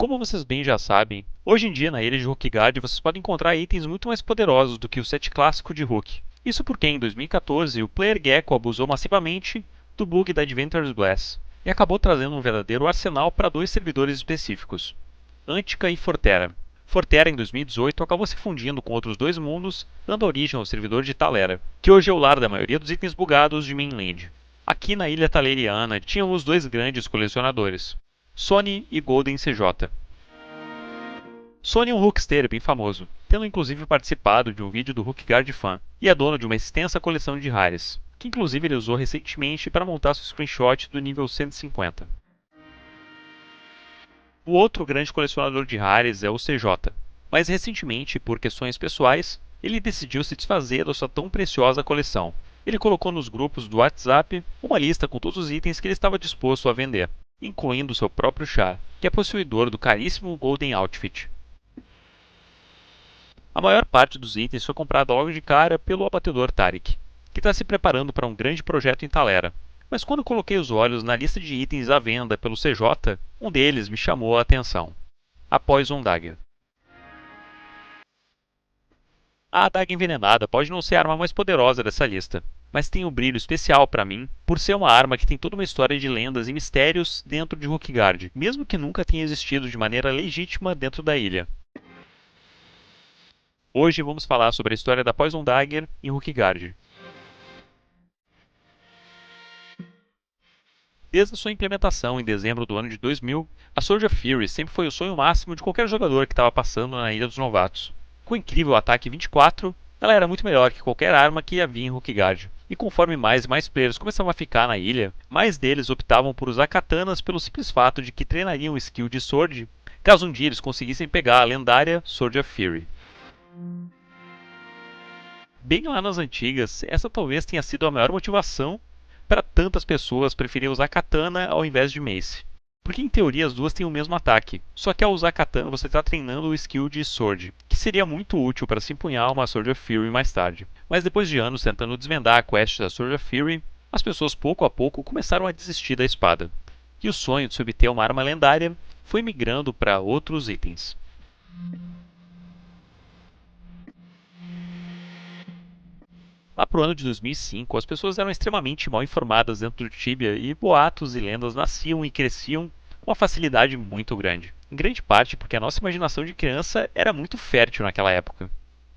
Como vocês bem já sabem, hoje em dia na ilha de Rookguard vocês podem encontrar itens muito mais poderosos do que o set clássico de Rook. Isso porque em 2014 o player Gecko abusou massivamente do bug da Adventurer's Blast e acabou trazendo um verdadeiro arsenal para dois servidores específicos, Antica e Forterra. Forterra em 2018 acabou se fundindo com outros dois mundos, dando origem ao servidor de Talera, que hoje é o lar da maioria dos itens bugados de Mainland. Aqui na ilha taleriana tínhamos dois grandes colecionadores, Sony e Golden CJ. Sony é um rookster bem famoso, tendo inclusive participado de um vídeo do Rookguard Fan, e é dono de uma extensa coleção de rares, que inclusive ele usou recentemente para montar seu screenshot do nível 150. O outro grande colecionador de rares é o CJ, mas recentemente, por questões pessoais, ele decidiu se desfazer da sua tão preciosa coleção. Ele colocou nos grupos do WhatsApp uma lista com todos os itens que ele estava disposto a vender, incluindo seu próprio char, que é possuidor do caríssimo Golden Outfit. A maior parte dos itens foi comprada logo de cara pelo abatedor Tariq, que está se preparando para um grande projeto em Talera. Mas quando coloquei os olhos na lista de itens à venda pelo CJ, um deles me chamou a atenção: a Poison Dagger. A adaga envenenada pode não ser a arma mais poderosa dessa lista, mas tem um brilho especial para mim por ser uma arma que tem toda uma história de lendas e mistérios dentro de Rookguard, mesmo que nunca tenha existido de maneira legítima dentro da ilha. Hoje vamos falar sobre a história da Poison Dagger em Rookguard. Desde a sua implementação em dezembro do ano de 2000, a Sword of Fury sempre foi o sonho máximo de qualquer jogador que estava passando na Ilha dos Novatos. Com o incrível ataque 24, ela era muito melhor que qualquer arma que havia em Rookguard. E conforme mais e mais players começavam a ficar na ilha, mais deles optavam por usar katanas pelo simples fato de que treinariam o skill de Sword caso um dia eles conseguissem pegar a lendária Sword of Fury. Bem lá nas antigas, essa talvez tenha sido a maior motivação para tantas pessoas preferirem usar katana ao invés de mace. Porque em teoria as duas têm o mesmo ataque, só que ao usar katana você está treinando o skill de Sword, que seria muito útil para se empunhar uma Sword of Fury mais tarde. Mas depois de anos tentando desvendar a quest da Sword of Fury, as pessoas pouco a pouco começaram a desistir da espada. E o sonho de se obter uma arma lendária foi migrando para outros itens. Lá pro ano de 2005, as pessoas eram extremamente mal informadas dentro do Tibia e boatos e lendas nasciam e cresciam com uma facilidade muito grande. Em grande parte porque a nossa imaginação de criança era muito fértil naquela época.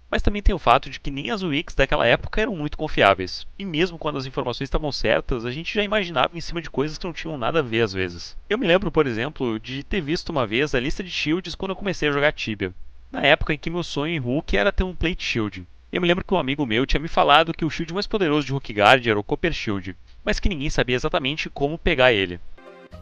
Mas também tem o fato de que nem as wikis daquela época eram muito confiáveis. E mesmo quando as informações estavam certas, a gente já imaginava em cima de coisas que não tinham nada a ver às vezes. Eu me lembro, por exemplo, de ter visto uma vez a lista de shields quando eu comecei a jogar Tibia. Na época em que meu sonho em Rook era ter um Plate Shield. Eu me lembro que um amigo meu tinha me falado que o shield mais poderoso de Rookguard era o Copper Shield, mas que ninguém sabia exatamente como pegar ele.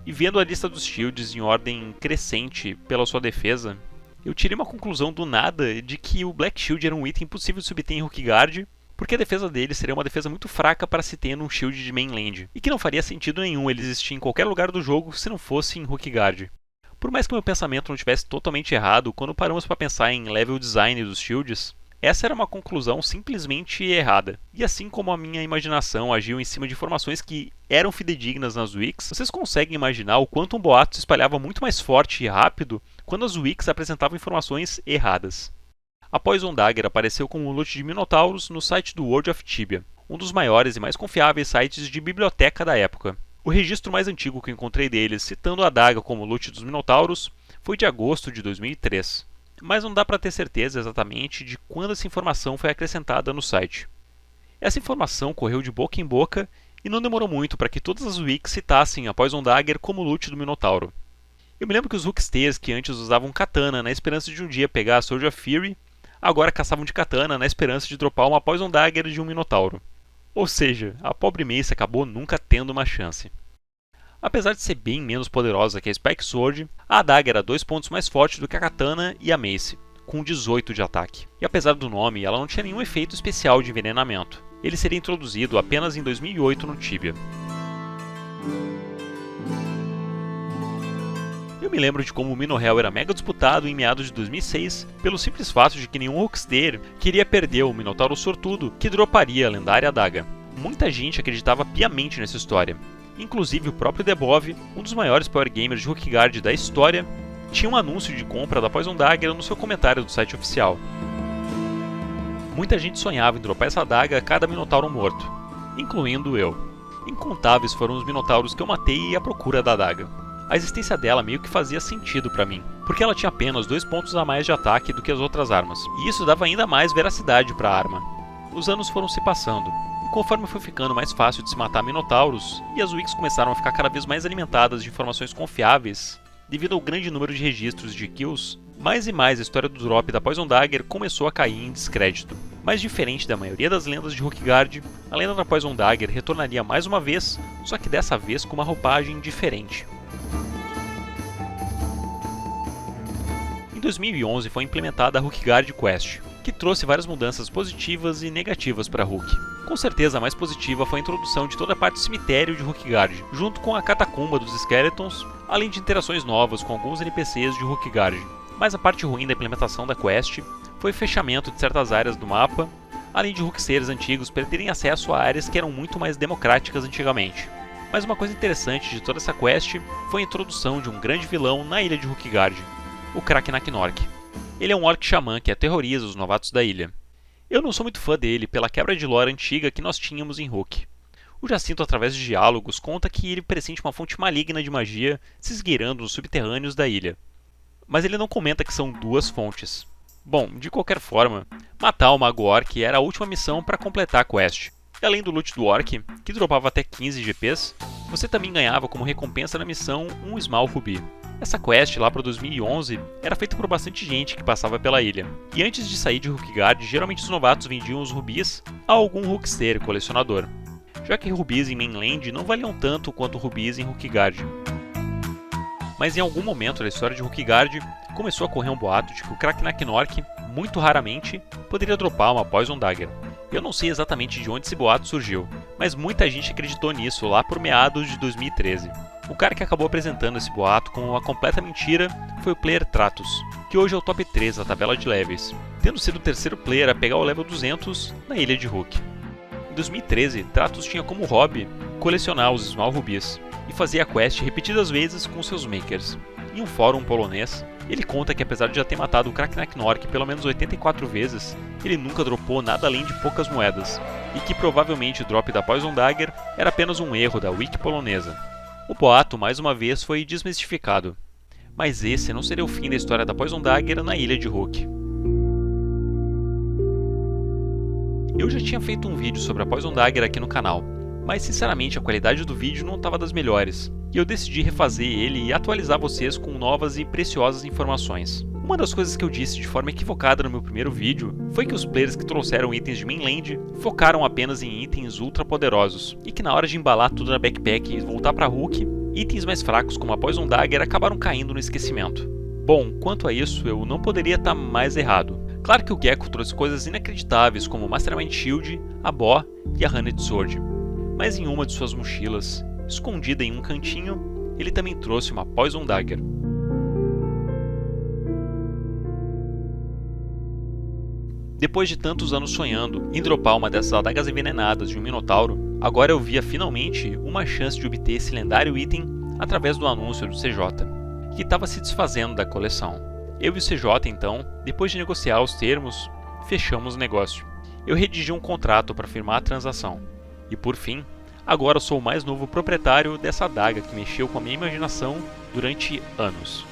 E vendo a lista dos shields em ordem crescente pela sua defesa, eu tirei uma conclusão do nada de que o Black Shield era um item impossível de se obter em Rookguard, porque a defesa dele seria uma defesa muito fraca para se ter num shield de mainland, e que não faria sentido nenhum ele existir em qualquer lugar do jogo se não fosse em Rookguard. Por mais que meu pensamento não estivesse totalmente errado, quando paramos para pensar em level design dos shields, essa era uma conclusão simplesmente errada. E assim como a minha imaginação agiu em cima de informações que eram fidedignas nas wikis, vocês conseguem imaginar o quanto um boato se espalhava muito mais forte e rápido quando as wikis apresentavam informações erradas. A Poison Dagger apareceu como um loot de Minotauros no site do World of Tibia, um dos maiores e mais confiáveis sites de biblioteca da época. O registro mais antigo que encontrei deles, citando a adaga como loot dos Minotauros, foi de agosto de 2003. Mas não dá para ter certeza exatamente de quando essa informação foi acrescentada no site. Essa informação correu de boca em boca e não demorou muito para que todas as wikis citassem a Poison Dagger como loot do Minotauro. Eu me lembro que os rooksters que antes usavam katana na esperança de um dia pegar a Sword of Fury, agora caçavam de katana na esperança de dropar uma Poison Dagger de um Minotauro. Ou seja, a pobre Mace acabou nunca tendo uma chance. Apesar de ser bem menos poderosa que a Spike Sword, a adaga era 2 pontos mais forte do que a katana e a mace, com 18 de ataque. E apesar do nome, ela não tinha nenhum efeito especial de envenenamento. Ele seria introduzido apenas em 2008 no Tibia. Eu me lembro de como o Minohell era mega disputado em meados de 2006, pelo simples fato de que nenhum rookster queria perder o Minotauro sortudo que droparia a lendária adaga. Muita gente acreditava piamente nessa história. Inclusive o próprio Debov, um dos maiores power gamers de Rookguard da história, tinha um anúncio de compra da Poison Dagger no seu comentário do site oficial. Muita gente sonhava em dropar essa adaga a cada minotauro morto, incluindo eu. Incontáveis foram os minotauros que eu matei à procura da adaga. A existência dela meio que fazia sentido para mim, porque ela tinha apenas 2 pontos a mais de ataque do que as outras armas, e isso dava ainda mais veracidade para a arma. Os anos foram se passando, e conforme foi ficando mais fácil de se matar minotauros, e as wikis começaram a ficar cada vez mais alimentadas de informações confiáveis, devido ao grande número de registros de kills, mais e mais a história do drop da Poison Dagger começou a cair em descrédito. Mas diferente da maioria das lendas de Rookguard, a lenda da Poison Dagger retornaria mais uma vez, só que dessa vez com uma roupagem diferente. Em 2011 foi implementada a Rookguard Quest, que trouxe várias mudanças positivas e negativas para Rook. Com certeza a mais positiva foi a introdução de toda a parte do cemitério de Rookguard, junto com a catacumba dos Skeletons, além de interações novas com alguns NPCs de Rookguard. Mas a parte ruim da implementação da quest foi o fechamento de certas áreas do mapa, além de Rookseres antigos perderem acesso a áreas que eram muito mais democráticas antigamente. Mas uma coisa interessante de toda essa quest foi a introdução de um grande vilão na ilha de Rookguard, o Kragnakknork. Ele é um orc xamã que aterroriza os novatos da ilha. Eu não sou muito fã dele pela quebra de lore antiga que nós tínhamos em Rook. O Jacinto, através de diálogos, conta que ele pressente uma fonte maligna de magia se esgueirando nos subterrâneos da ilha. Mas ele não comenta que são 2 fontes. Bom, de qualquer forma, matar o Mago Orc era a última missão para completar a quest. E além do loot do Orc, que dropava até 15 GPs, você também ganhava como recompensa na missão um Small Ruby. Essa quest lá para 2011 era feita por bastante gente que passava pela ilha. E antes de sair de Rookguard, geralmente os novatos vendiam os rubis a algum Rookster colecionador, já que rubis em Mainland não valiam tanto quanto rubis em Rookguard. Mas em algum momento da história de Rookguard, começou a correr um boato de que o Kragnakknork, muito raramente, poderia dropar uma Poison Dagger. Eu não sei exatamente de onde esse boato surgiu, mas muita gente acreditou nisso lá por meados de 2013. O cara que acabou apresentando esse boato como uma completa mentira foi o player Tratus, que hoje é o top 3 da tabela de levels, tendo sido o terceiro player a pegar o level 200 na ilha de Rook. Em 2013, Tratus tinha como hobby colecionar os Small Rubis, e fazia a quest repetidas vezes com seus makers. Em um fórum polonês, ele conta que apesar de já ter matado o Kragnakknork pelo menos 84 vezes, ele nunca dropou nada além de poucas moedas, e que provavelmente o drop da Poison Dagger era apenas um erro da wiki polonesa. O boato mais uma vez foi desmistificado, mas esse não seria o fim da história da Poison Dagger na ilha de Rook. Eu já tinha feito um vídeo sobre a Poison Dagger aqui no canal, mas sinceramente a qualidade do vídeo não estava das melhores, e eu decidi refazer ele e atualizar vocês com novas e preciosas informações. Uma das coisas que eu disse de forma equivocada no meu primeiro vídeo foi que os players que trouxeram itens de Mainland focaram apenas em itens ultra poderosos, e que na hora de embalar tudo na backpack e voltar para Rook, itens mais fracos como a Poison Dagger acabaram caindo no esquecimento. Bom, quanto a isso, eu não poderia estar mais errado. Claro que o Gecko trouxe coisas inacreditáveis como o Mastermind Shield, a Bo e a Honeyed Sword. Mas em uma de suas mochilas, escondida em um cantinho, ele também trouxe uma Poison Dagger. Depois de tantos anos sonhando em dropar uma dessas adagas envenenadas de um Minotauro, agora eu via finalmente uma chance de obter esse lendário item através do anúncio do CJ, que estava se desfazendo da coleção. Eu e o CJ então, depois de negociar os termos, fechamos o negócio. Eu redigi um contrato para firmar a transação. E por fim, agora eu sou o mais novo proprietário dessa adaga que mexeu com a minha imaginação durante anos.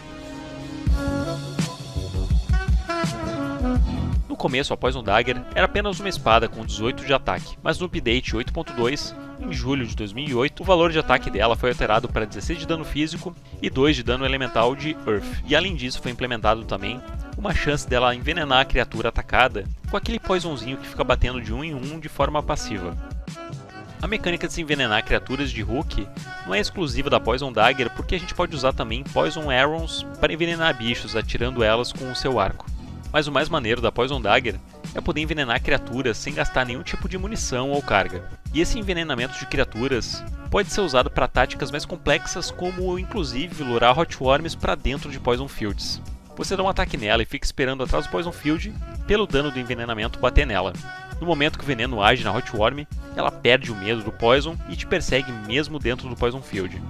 No começo, a Poison Dagger era apenas uma espada com 18 de ataque, mas no update 8.2, em julho de 2008, o valor de ataque dela foi alterado para 16 de dano físico e 2 de dano elemental de Earth. E além disso, foi implementado também uma chance dela envenenar a criatura atacada com aquele poisonzinho que fica batendo de 1 em 1 de forma passiva. A mecânica de se envenenar criaturas de Rook não é exclusiva da Poison Dagger, porque a gente pode usar também Poison Arrows para envenenar bichos atirando elas com o seu arco. Mas o mais maneiro da Poison Dagger é poder envenenar criaturas sem gastar nenhum tipo de munição ou carga. E esse envenenamento de criaturas pode ser usado para táticas mais complexas, como inclusive lurar Hot Worms para dentro de Poison Fields. Você dá um ataque nela e fica esperando atrás do Poison Field pelo dano do envenenamento bater nela. No momento que o veneno age na Hot Worm, ela perde o medo do Poison e te persegue mesmo dentro do Poison Field.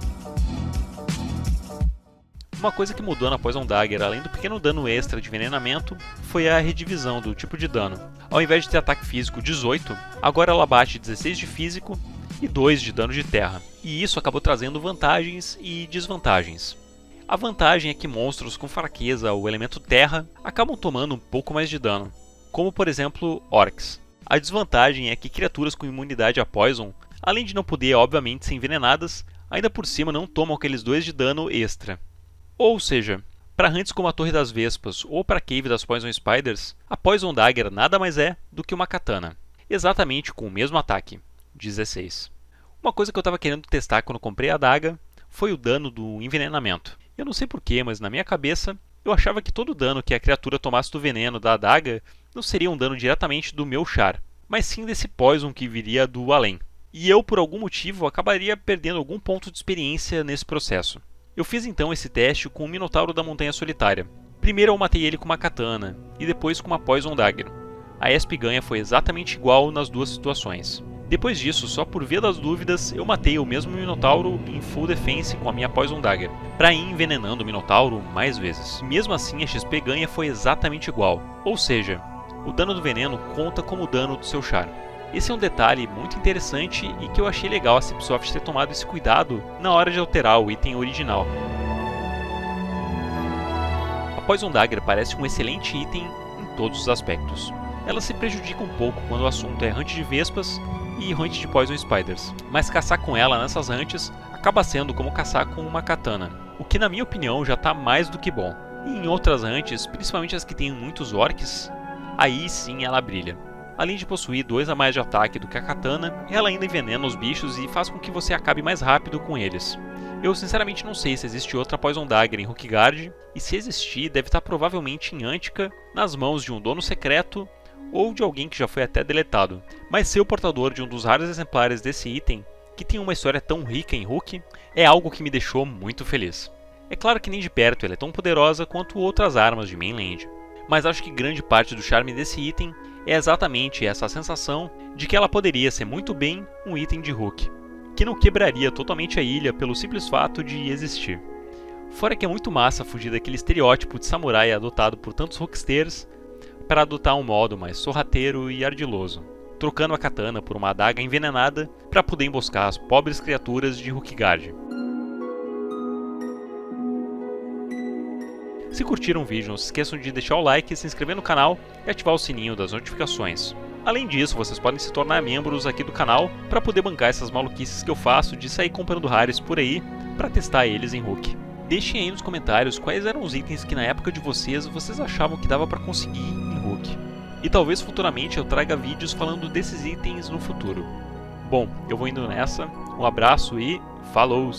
Uma coisa que mudou na Poison Dagger, além do pequeno dano extra de envenenamento, foi a redivisão do tipo de dano. Ao invés de ter ataque físico 18, agora ela bate 16 de físico e 2 de dano de terra. E isso acabou trazendo vantagens e desvantagens. A vantagem é que monstros com fraqueza ao elemento terra acabam tomando um pouco mais de dano, como por exemplo orcs. A desvantagem é que criaturas com imunidade a poison, além de não poder obviamente ser envenenadas, ainda por cima não tomam aqueles 2 de dano extra. Ou seja, para hunts como a Torre das Vespas ou para a Cave das Poison Spiders, a Poison Dagger nada mais é do que uma katana, exatamente com o mesmo ataque, 16. Uma coisa que eu estava querendo testar quando comprei a adaga foi o dano do envenenamento. Eu não sei porquê, mas na minha cabeça eu achava que todo dano que a criatura tomasse do veneno da adaga não seria um dano diretamente do meu char, mas sim desse poison que viria do além. E eu, por algum motivo, acabaria perdendo algum ponto de experiência nesse processo. Eu fiz então esse teste com o Minotauro da Montanha Solitária. Primeiro eu matei ele com uma katana, e depois com uma Poison Dagger. A ESP ganha foi exatamente igual nas duas situações. Depois disso, só por via das dúvidas, eu matei o mesmo Minotauro em full defense com a minha Poison Dagger, para ir envenenando o Minotauro mais vezes. Mesmo assim, a XP ganha foi exatamente igual, ou seja, o dano do veneno conta como o dano do seu char. Esse é um detalhe muito interessante e que eu achei legal a Cipsoft ter tomado esse cuidado na hora de alterar o item original. A Poison Dagger parece um excelente item em todos os aspectos. Ela se prejudica um pouco quando o assunto é hunt de vespas e hunt de Poison Spiders, mas caçar com ela nessas hunts acaba sendo como caçar com uma katana, o que na minha opinião já está mais do que bom. E em outras hunts, principalmente as que têm muitos orcs, aí sim ela brilha. Além de possuir 2 a mais de ataque do que a katana, ela ainda envenena os bichos e faz com que você acabe mais rápido com eles. Eu sinceramente não sei se existe outra Poison Dagger em Rookguard, e se existir, deve estar provavelmente em Antica, nas mãos de um dono secreto ou de alguém que já foi até deletado. Mas ser o portador de um dos raros exemplares desse item, que tem uma história tão rica em Rook, é algo que me deixou muito feliz. É claro que nem de perto ela é tão poderosa quanto outras armas de mainland, mas acho que grande parte do charme desse item é exatamente essa sensação de que ela poderia ser muito bem um item de Rook, que não quebraria totalmente a ilha pelo simples fato de existir. Fora que é muito massa fugir daquele estereótipo de samurai adotado por tantos rocksters para adotar um modo mais sorrateiro e ardiloso, trocando a katana por uma adaga envenenada para poder emboscar as pobres criaturas de Rookguard. Se curtiram o vídeo, não se esqueçam de deixar o like, se inscrever no canal e ativar o sininho das notificações. Além disso, vocês podem se tornar membros aqui do canal para poder bancar essas maluquices que eu faço de sair comprando rares por aí para testar eles em Rook. Deixem aí nos comentários quais eram os itens que na época de vocês achavam que dava para conseguir em Rook. E talvez futuramente eu traga vídeos falando desses itens no futuro. Bom, eu vou indo nessa, um abraço e falou!